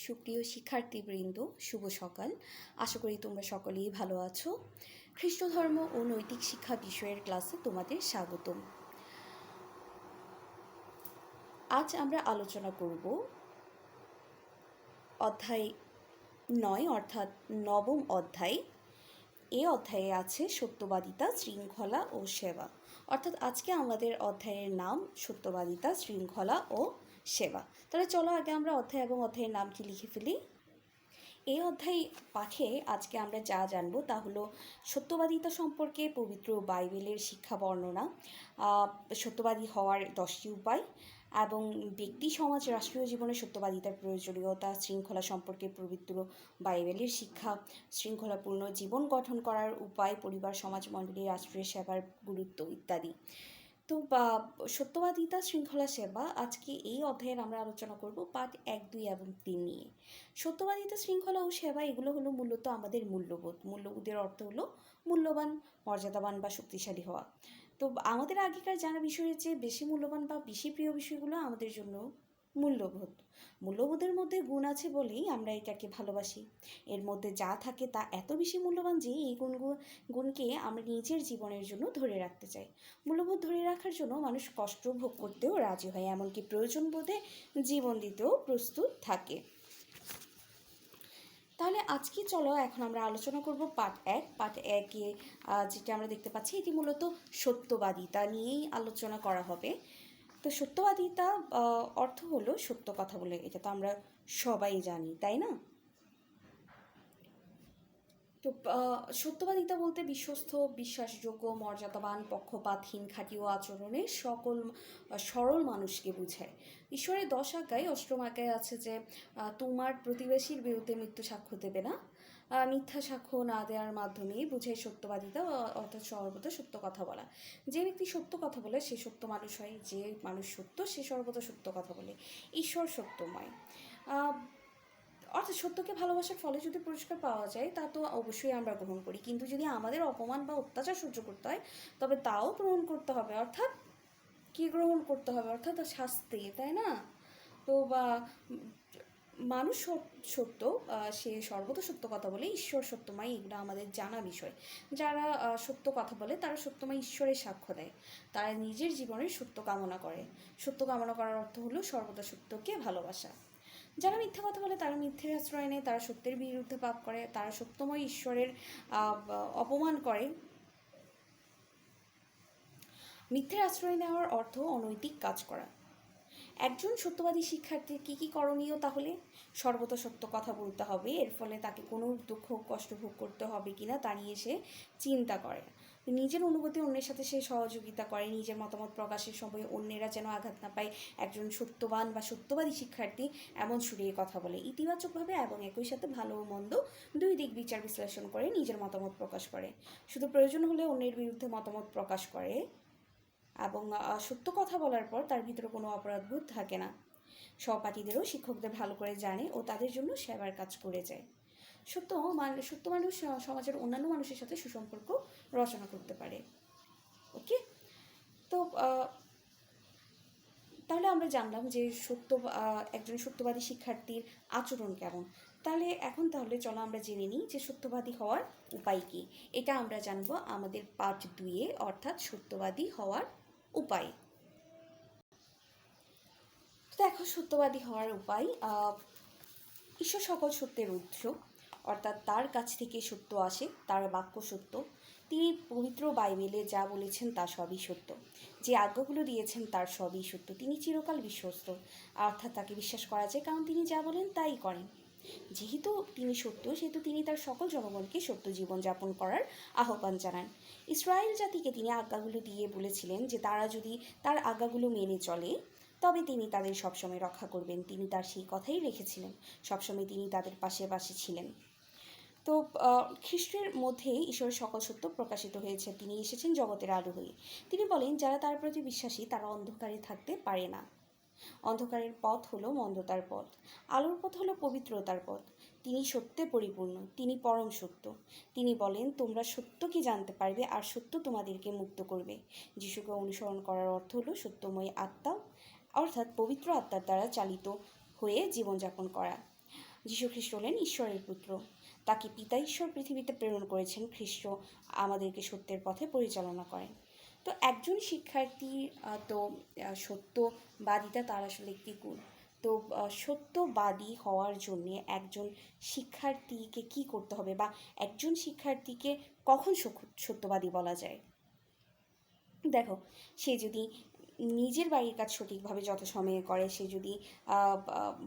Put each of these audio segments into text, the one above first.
সুপ্রিয় শিক্ষার্থীবৃন্দ, শুভ সকাল। আশা করি তোমরা সকলেই ভালো আছো। খ্রিস্ট ধর্ম ও নৈতিক শিক্ষা বিষয়ের ক্লাসে তোমাদের স্বাগতম। আজ আমরা আলোচনা করব অধ্যায় 9 অর্থাৎ নবম অধ্যায়। এই অধ্যায়ে আছে সত্যবাদিতা, শৃঙ্খলা ও সেবা। অর্থাৎ আজকে আমাদের অধ্যায়ের নাম সত্যবাদিতা, শৃঙ্খলা ও সেবা। তাহলে চলো আগে আমরা অধ্যায় এবং অধ্যায়ের নামটি লিখে ফেলি। এই অধ্যায় পাঠে আজকে আমরা যা জানব তা হলো সত্যবাদিতা সম্পর্কে পবিত্র বাইবেলের শিক্ষা বর্ণনা, সত্যবাদী হওয়ার 10টি উপায় এবং ব্যক্তি, সমাজ, রাষ্ট্রীয় জীবনে সত্যবাদিতার প্রয়োজনীয়তা, শৃঙ্খলা সম্পর্কে পবিত্র বাইবেলের শিক্ষা, শৃঙ্খলাপূর্ণ জীবন গঠন করার উপায়, পরিবার, সমাজ, মণ্ডলী, রাষ্ট্রের সেবার গুরুত্ব ইত্যাদি। তো সত্যবাদিতা, শৃঙ্খলা, সেবা, আজকে এই অধ্যায়ের আমরা আলোচনা করব পাঠ 1, 2 এবং 3 নিয়ে। সত্যবাদিতা, শৃঙ্খলা ও সেবা এগুলো হলো মূলত আমাদের মূল্যবোধ। মূল্যবোধের অর্থ হলো মূল্যবান, মর্যাদাবান বা শক্তিশালী হওয়া। তো আমাদের আগেকার জানা বিষয়ের চেয়ে বেশি মূল্যবান বা বেশি প্রিয় বিষয়গুলো আমাদের জন্য মূল্যবোধ। মূল্যবোধের মধ্যে গুণ আছে বলেই আমরা এটাকে ভালোবাসি। এর মধ্যে যা থাকে তা এত বেশি মূল্যবান যে এই গুণকে আমরা নিজের জীবনের জন্য ধরে রাখতে চাই। মূল্যবোধ ধরে রাখার জন্য মানুষ কষ্ট ভোগ করতেও রাজি হয়, এমনকি প্রয়োজন বোধে জীবন দিতেও প্রস্তুত থাকে। তাহলে আজকে চলো এখন আমরা আলোচনা করব পার্ট 1। পার্ট 1-এ যেটা আমরা দেখতে পাচ্ছি এটি মূলত সত্যবাদিতা নিয়েই আলোচনা করা হবে। তো সত্যবাদিতা অর্থ হলো সত্য কথা বলে, এটা তো আমরা সবাই জানি, তাই না? তো সত্যবাদিতা বলতে বিশ্বস্ত, বিশ্বাসযোগ্য, মর্যাদাবান, পক্ষপাতহীন, খাঁটি ও আচরণের সকল সরল মানুষকে বোঝায়। ঈশ্বরের 10 আজ্ঞায় 8ম আজ্ঞায় আছে যে তোমার প্রতিবেশীর বিরুদ্ধে মৃত্যু সাক্ষ্য দেবে না। মিথ্যা সাক্ষ্য না দেওয়ার মাধ্যমেই বোঝায় সত্যবাদিতা, অর্থাৎ সর্বদা সত্য কথা বলা। যে ব্যক্তি সত্য কথা বলে সে সত্য মানুষ হয়। যে মানুষ সত্য সে সর্বদা সত্য কথা বলে। ঈশ্বর সত্যময়। অর্থাৎ সত্যকে ভালোবাসার ফলে যদি পুরস্কার পাওয়া যায় তা তো অবশ্যই আমরা গ্রহণ করি, কিন্তু যদি আমাদের অপমান বা অত্যাচার সহ্য করতে হয় তবে তাও গ্রহণ করতে হবে। অর্থাৎ কি গ্রহণ করতে হবে? অর্থাৎ শাস্তি, তাই না? তো মানুষ সত্য, সে সর্বদা সত্য কথা বলে, ঈশ্বর সত্যময়, এগুলো আমাদের জানা বিষয়। যারা সত্য কথা বলে তারা সত্যময় ঈশ্বরের সাক্ষ্য দেয়। তারা নিজের জীবনের সত্য কামনা করে। সত্য কামনা করার অর্থ হলো সর্বদা সত্যকে ভালোবাসা। যারা মিথ্যা কথা বলে তারা মিথ্যের আশ্রয় নেয়, তারা সত্যের বিরুদ্ধে পাপ করে, তারা সত্যময় ঈশ্বরের অপমান করে। মিথ্যের আশ্রয় নেওয়ার অর্থ অনৈতিক কাজ করা। একজন সত্যবাদী শিক্ষার্থীর কী কী করণীয়? তাহলে সর্বদা সত্য কথা বলতে হবে। এর ফলে তাকে কোনো দুঃখ কষ্ট ভোগ করতে হবে কিনা তা নিয়ে সে চিন্তা করে। নিজের অনুভূতি অন্যের সাথে সে সহযোগিতা করে। নিজের মতামত প্রকাশের সময় অন্যেরা যেন আঘাত না পায়, একজন সত্যবান বা সত্যবাদী শিক্ষার্থী এমন সুরে কথা বলে ইতিবাচকভাবে এবং একই সাথে ভালো ও মন্দ দুই দিক বিচার বিশ্লেষণ করে নিজের মতামত প্রকাশ করে। শুধু প্রয়োজন হলে অন্যের বিরুদ্ধে মতামত প্রকাশ করে এবং সত্য কথা বলার পর তার ভিতরে কোনো অপরাধবোধ থাকে না। সহপাঠীদেরও শিক্ষকদের ভালো করে জানে ও তাদের জন্য সেবার কাজ করে যায়। সত্য মানুষ সমাজের অন্যান্য মানুষের সাথে সুসম্পর্ক রচনা করতে পারে। ওকে, তো তাহলে আমরা জানলাম যে একজন সত্যবাদী শিক্ষার্থীর আচরণ কেমন। তাহলে চলো আমরা জেনে নিই যে সত্যবাদী হওয়ার উপায় কী। এটা আমরা জানবো আমাদের পার্ট 2-এ, অর্থাৎ সত্যবাদী হওয়ার উপায়। দেখো, সত্যবাদী হওয়ার উপায়। ঈশ্বর সকল সত্যের উৎস, অর্থাৎ তার কাছ থেকে সত্য আসে, তার বাক্য সত্য। তিনি পবিত্র বাইবেলে যা বলেছেন তা সবই সত্য। যে আজ্ঞাগুলো দিয়েছেন তার সবই সত্য। তিনি চিরকাল বিশ্বস্ত, অর্থাৎ তাকে বিশ্বাস করা যায়, কারণ তিনি যা বলেন তাই করেন। যেহেতু তিনি সত্য, সেহেতু তিনি তার সকল জনগণকে সত্য জীবনযাপন করার আহ্বান জানান। ইসরায়েল জাতিকে তিনি আজ্ঞাগুলো দিয়ে বলেছিলেন যে তারা যদি তার আজ্ঞাগুলো মেনে চলে তবে তিনি তাদের সবসময় রক্ষা করবেন। তিনি তার সেই কথাই রেখেছিলেন। সবসময় তিনি তাদের পাশে ছিলেন। তো খ্রিস্টের মধ্যে ঈশ্বরের সকল সত্য প্রকাশিত হয়েছে। তিনি এসেছেন জগতের আলো হয়ে। তিনি বলেন যারা তার প্রতি বিশ্বাসী তারা অন্ধকারে থাকতে পারে না। অন্ধকারের পথ হলো মন্দতার পথ, আলোর পথ হলো পবিত্রতার পথ। তিনি সত্যে পরিপূর্ণ, তিনি পরম সত্য। তিনি বলেন তোমরা সত্যকে জানতে পারবে আর সত্য তোমাদেরকে মুক্ত করবে। যিশুকে অনুসরণ করার অর্থ হলো সত্যময় আত্মা, অর্থাৎ পবিত্র আত্মার দ্বারা চালিত হয়ে জীবনযাপন করা। যীশুখ্রিস্ট হলেন ঈশ্বরের পুত্র। তাকে পিতা ঈশ্বর পৃথিবীতে প্রেরণ করেছেন। খ্রিস্ট আমাদেরকে সত্যের পথে পরিচালনা করেন। তো একজন শিক্ষার্থী তো সত্যবাদিতা তার আসলে একটি গুণ। তো সত্যবাদী হওয়ার জন্যে একজন শিক্ষার্থীকে কি করতে হবে, বা একজন শিক্ষার্থীকে কখন সত্যবাদী বলা যায়? দেখো, সে যদি নিজের বাড়ির কাজ সঠিকভাবে যথাসময়ে করে, সে যদি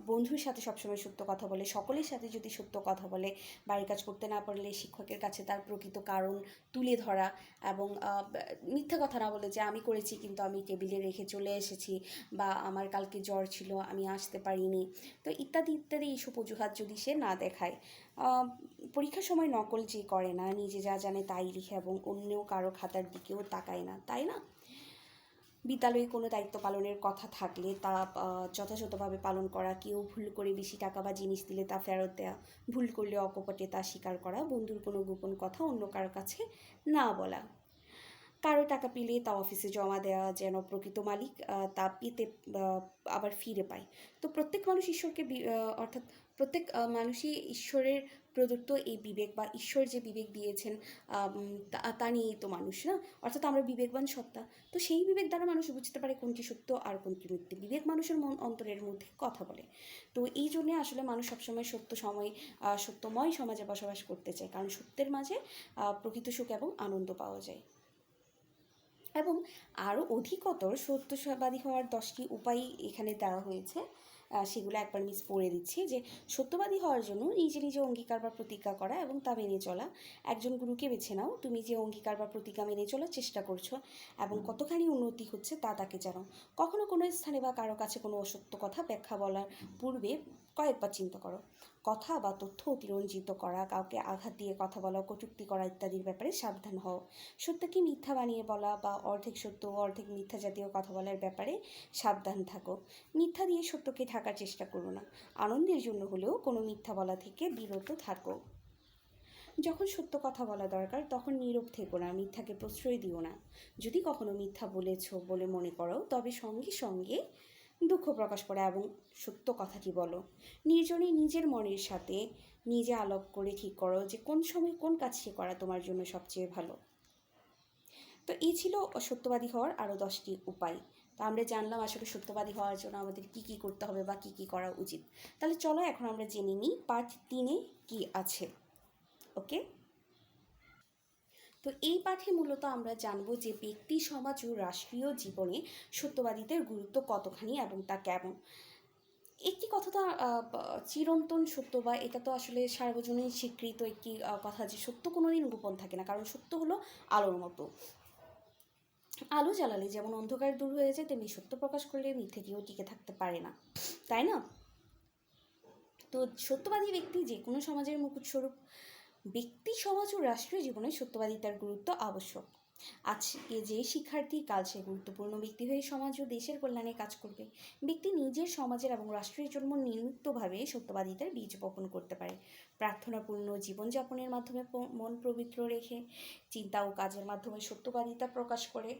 বন্ধুর সাথে সবসময় সত্য কথা বলে, সকলের সাথে যদি সত্য কথা বলে, বাড়ির কাজ করতে না পারলে শিক্ষকের কাছে তার প্রকৃত কারণ তুলে ধরা, এবং মিথ্যা কথা না বলে যে আমি করেছি কিন্তু আমি টেবিলে রেখে চলে এসেছি, বা আমার কালকে জ্বর ছিল আমি আসতে পারিনি, তো ইত্যাদি ইত্যাদি এইসব অজুহাত যদি সে না দেখায়। পরীক্ষার সময় নকল যে করে না, নিজে যা জানে তাই লিখে এবং অন্য কারো খাতার দিকেও তাকায় না, তাই না? বিদ্যালয়ে কোনো দায়িত্ব পালনের কথা থাকলে তা যথাযথভাবে পালন করা, কেউ ভুল করে বেশি টাকা বা জিনিস দিলে তা ফেরত দেওয়া, ভুল করলে অকপটে তা স্বীকার করা, বন্ধুর কোনো গোপন কথা অন্য কারো কাছে না বলা, কারো টাকা পেলে তা অফিসে জমা দেওয়া যেন প্রকৃত মালিক তা পেতে আবার ফিরে পায়। তো প্রত্যেক মানুষ অর্থাৎ প্রত্যেক মানুষই ঈশ্বরের প্রদত্ত এই বিবেক, বা ঈশ্বর যে বিবেক দিয়েছেন তা নিয়েই তো মানুষ, না? অর্থাৎ আমরা বিবেকবান সত্তা। তো সেই বিবেক দ্বারা মানুষ বুঝতে পারে কোনটি সত্য আর কোনটি মিথ্যে। বিবেক মানুষের অন্তরের মধ্যে কথা বলে। তো এই জন্যে আসলে মানুষ সবসময় সত্যময় সমাজে বসবাস করতে চায়, কারণ সত্যের মাঝে প্রকৃত সুখ এবং আনন্দ পাওয়া যায়। এবং আরও অধিকতর সত্যবাদী হওয়ার 10টি উপায় এখানে দেওয়া হয়েছে, সেগুলো একবার মিস পড়ে দিচ্ছি। যে সত্যবাদী হওয়ার জন্য নিজে নিজে অঙ্গীকার বা প্রতিজ্ঞা করা এবং তা মেনে চলা। একজন গুরুকে বেছে নাও, তুমি যে অঙ্গীকার বা প্রতিজ্ঞা মেনে চলার চেষ্টা করছো এবং কতখানি উন্নতি হচ্ছে তা তাকে জানাও। কখনো কোনো স্থানে বা কারো কাছে কোনো অসত্য কথা ব্যাখ্যা বলার পূর্বে কয়েকবার চিন্তা করো। কথা বা তথ্য অতিরঞ্জিত করা, কাউকে আঘাত দিয়ে কথা বলা, কটূক্তি করা ইত্যাদির ব্যাপারে সাবধান হও। সত্যকে মিথ্যা বানিয়ে বলা বা অর্ধেক সত্য অর্ধেক মিথ্যা জাতীয় কথা বলার ব্যাপারে সাবধান থাকো। মিথ্যা দিয়ে সত্যকে ঢাকার চেষ্টা করো না। আনন্দের জন্য হলেও কোনো মিথ্যা বলা থেকে বিরত থাকো। যখন সত্য কথা বলা দরকার তখন নীরব থেকো না, মিথ্যাকে প্রশ্রয় দিও না। যদি কখনো মিথ্যা বলেছ বলে মনে করো, তবে সঙ্গে সঙ্গে দুঃখ প্রকাশ করো এবং সত্য কথাটি বলো। নির্জনে নিজের মনের সাথে নিজে আলাপ করে ঠিক করো যে কোন সময় কোন কাজটি করা তোমার জন্য সবচেয়ে ভালো। তো এই ছিল সত্যবাদী হওয়ার আরও 10টি উপায়। তো আমরা জানলাম আসলে সত্যবাদী হওয়ার জন্য আমাদের কী কী করতে হবে বা কী কী করা উচিত। তাহলে চলো এখন আমরা জেনে নিই পার্ট 3-এ কী আছে। ওকে, তো এই পাঠে মূলত আমরা জানব যে ব্যক্তি, সমাজ ও রাষ্ট্রীয় জীবনে সত্যবাদিতার গুরুত্ব কতখানি এবং তা কেমন। একটি কথা তো চিরন্তন সত্য, বা এটা তো আসলে সার্বজনীন স্বীকৃত একটি কথা যে সত্য কোনোদিন গোপন থাকে না, কারণ সত্য হলো আলোর মতো। আলো জ্বালালে যেমন অন্ধকার দূর হয়ে যায়, তেমনি সত্য প্রকাশ করলে মিথ্যেটিও টিকে থাকতে পারে না, তাই না? তো সত্যবাদী ব্যক্তি যে কোনো সমাজের মুকুটস্বরূপ। ব্যক্তি, সমাজ ও রাষ্ট্রীয় জীবনে সত্যবাদিতার গুরুত্ব আবশ্যক। আজকে যে শিক্ষার্থী কাল সে গুরুত্বপূর্ণ ব্যক্তি হয়ে সমাজ ও দেশের কল্যাণে কাজ করবে। ব্যক্তি নিজের, সমাজের এবং রাষ্ট্রের জন্য নিয়মিতভাবে সত্যবাদিতার বীজ বপন করতে পারে। প্রার্থনাপূর্ণ জীবনযাপনের মাধ্যমে মন পবিত্র রেখে চিন্তা ও কাজের মাধ্যমে সত্যবাদিতা প্রকাশ করে।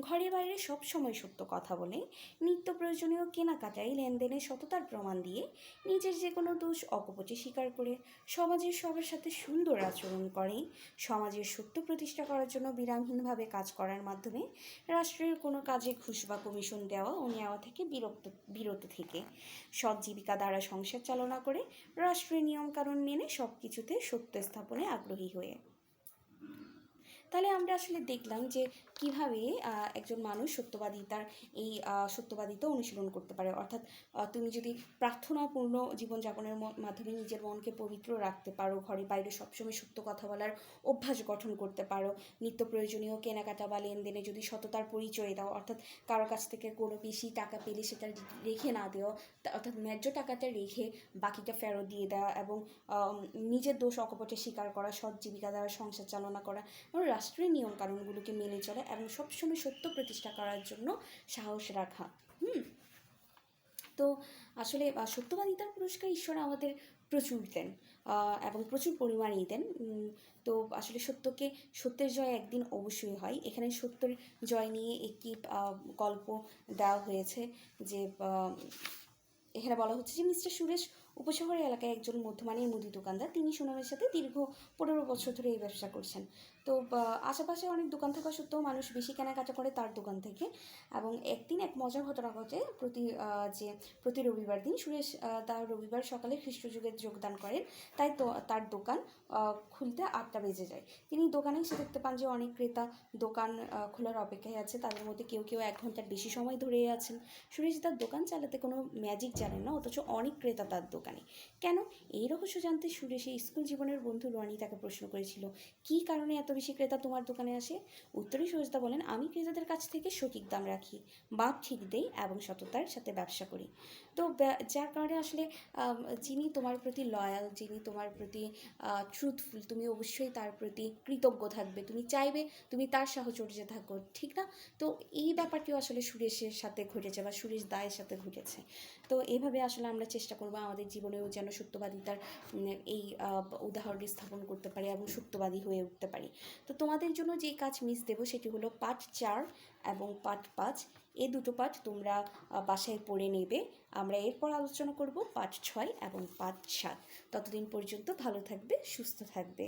ঘরে বাইরে সবসময় সত্য কথা বলে, নিত্য প্রয়োজনীয় কেনাকাটায় লেনদেনে সততার প্রমাণ দিয়ে, নিজের যে কোনো দোষ অকপটে স্বীকার করে, সমাজের সবার সাথে সুন্দর আচরণ করে, সমাজের সত্য প্রতিষ্ঠা করার জন্য বিরামহীনভাবে কাজ করার মাধ্যমে রাষ্ট্রের কোনো কাজে ঘুষ বা কমিশন দেওয়া ও নেওয়া থেকে বিরত থেকে সৎ জীবিকা দ্বারা সংসার চালনা করে, রাষ্ট্রের নিয়মকানুন মেনে সব কিছুতে সত্য স্থাপনে আগ্রহী হয়ে। তাহলে আমরা আসলে দেখলাম যে কিভাবে একজন মানুষ সত্যবাদিতা অনুশীলন করতে পারে। অর্থাৎ তুমি যদি প্রার্থনাপূর্ণ জীবনযাপনের মাধ্যমে নিজের মনকে পবিত্র রাখতে পারো, ঘরে বাইরে সবসময় সত্য কথা বলার অভ্যাস গঠন করতে পারো, নিত্য প্রয়োজনীয় কেনাকাটা বা লেনদেনে যদি সততার পরিচয় দাও, অর্থাৎ কারো কাছ থেকে কোনো বেশি টাকা পেলে সেটা রেখে না দেওয়া, অর্থাৎ ন্যায্য টাকাটা রেখে বাকিটা ফেরত দিয়ে দেওয়া, এবং নিজের দোষ অকপটে স্বীকার করা, সৎ জীবিকা দ্বারা সংসার চালনা করা, এবং রাষ্ট্রীয় নিয়মকানুনগুলোকে মেনে চলা এবং সবসময় সত্য প্রতিষ্ঠা করার জন্য সাহস রাখা। তো আসলে সত্যবাদিতার পুরস্কার ঈশ্বর আমাদের প্রচুর দেন এবং প্রচুর পরিমাণেই দেন। তো আসলে সত্যের জয় একদিন অবশ্যই হয়। এখানে সত্যের জয় নিয়ে একটি গল্প দেওয়া হয়েছে, যে এখানে বলা হচ্ছে যে মিস্টার সুরেশ উপশহর এলাকায় একজন মধ্যমানের মুদি দোকানদার, তিনি সুনামের সাথে দীর্ঘ 15 বছর ধরে এই ব্যবসা করছেন। তো আশেপাশে অনেক দোকান থাকা সত্ত্বেও মানুষ বেশি কেনাকাটা করে তার দোকান থেকে। এবং একদিন এক মজার ঘটনা ঘটে। প্রতি রবিবার দিন সুরেশ তার রবিবার সকালে খ্রিস্টযুগে যোগদান করেন, তাই তো তার দোকান খুলতে 8টা বেজে যায়। তিনি দোকানে এসে দেখতে পান যে অনেক ক্রেতা দোকান খোলার অপেক্ষায় আছে, তাদের মধ্যে কেউ কেউ 1 ঘন্টার বেশি সময় ধরে আছেন। সুরেশ তার দোকান চালাতে কোনো ম্যাজিক জানেন না, অথচ অনেক ক্রেতা তার দোকানে। কেন? এই রহস্য জানতে সুরেশের স্কুল জীবনের বন্ধু রনি তাকে প্রশ্ন করেছিল, কী কারণে এত বেশি ক্রেতা তোমার দোকানে আসে? উত্তরে সুরেশদা বলেন, আমি ক্রেতাদের কাছ থেকে সঠিক দাম রাখি, মাপ ঠিক দেই এবং সততার সাথে ব্যবসা করি। তো যার কারণে আসলে যিনি তোমার প্রতি লয়াল, যিনি তোমার প্রতি ট্রুথফুল, তুমি অবশ্যই তার প্রতি কৃতজ্ঞ থাকবে, তুমি চাইবে তুমি তার সাহচর্যে থাকো, ঠিক না? তো এই ব্যাপারটিও আসলে সুরেশের সাথে ঘটেছে বা সুরেশ দায়ের সাথে ঘটেছে। তো এইভাবে আসলে আমরা চেষ্টা করবো আমাদের জীবনেও যেন সত্যবাদিতার এই উদাহরণ স্থাপন করতে পারি এবং সত্যবাদী হয়ে উঠতে পারি। তো তোমাদের জন্য যে কাজ মিস দেবো সেটি হলো পার্ট 4 এবং পার্ট 5। এই দুটো পার্ট তোমরা বাসায় পড়ে নেবে। আমরা এরপর আলোচনা করব পার্ট 6 এবং পার্ট 7। ততদিন পর্যন্ত ভালো থাকবে, সুস্থ থাকবে।